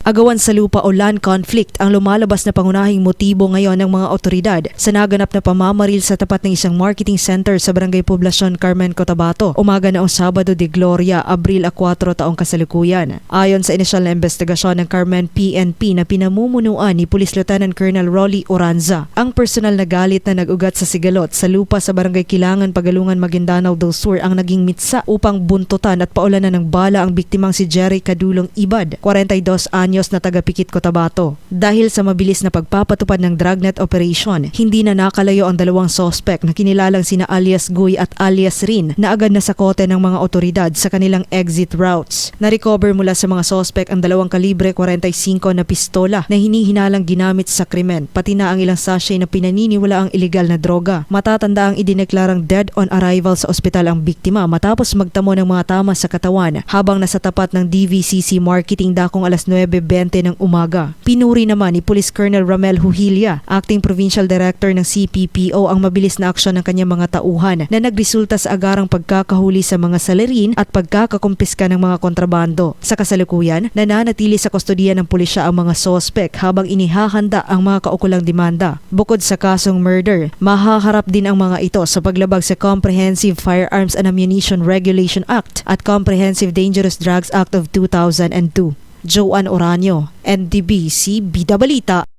Agawan sa lupa o land conflict ang lumalabas na pangunahing motibo ngayon ng mga otoridad sa naganap na pamamaril sa tapat ng isang marketing center sa Barangay Poblacion, Carmen, Cotabato, umaga noong Sabado de Gloria, Abril 4 taong kasalukuyan. Ayon sa inisyal na investigasyon ng Carmen PNP na pinamumunuan ni Police Lieutenant Colonel Rolly Oranza, ang personal na galit na nag-ugat sa sigalot sa lupa sa Barangay Kilangan, Pagalungan, Maguindanao del Sur ang naging mitsa upang buntutan at paulanan ng bala ang biktimang si Jerry Cadulong Ibad, 42 anyos na taga Pikit, Cotabato. Dahil sa mabilis na pagpapatupad ng dragnet operation, hindi na nakalayo ang dalawang sospek na kinilalang sina alias Guy at alias Rin na agad na sakote ng mga otoridad sa kanilang exit routes. Na-recover mula sa mga sospek ang 2 kalibre 45 na pistola na hinihinalang ginamit sa krimen, pati na ang ilang sachet na pinaniniwala ang ilegal na droga. Matatanda ang idineklarang dead on arrival sa ospital ang biktima matapos magtamo ng mga tama sa katawan habang nasa tapat ng DVCC Marketing dakong alas 9:20 ng umaga. Pinuri naman ni Police Colonel Ramel Huhilia, Acting Provincial Director ng CPPO, ang mabilis na aksyon ng kanyang mga tauhan na nagresulta sa agarang pagkakahuli sa mga salarin at pagkakakumpiska ng mga kontrabando. Sa kasalukuyan, nananatili sa kustodiya ng pulisya ang mga sospek habang inihahanda ang mga kaukulang demanda. Bukod sa kasong murder, mahaharap din ang mga ito sa paglabag sa Comprehensive Firearms and Ammunition Regulation Act at Comprehensive Dangerous Drugs Act of 2002. Joanne Oranio, NDBC, Bida Balita.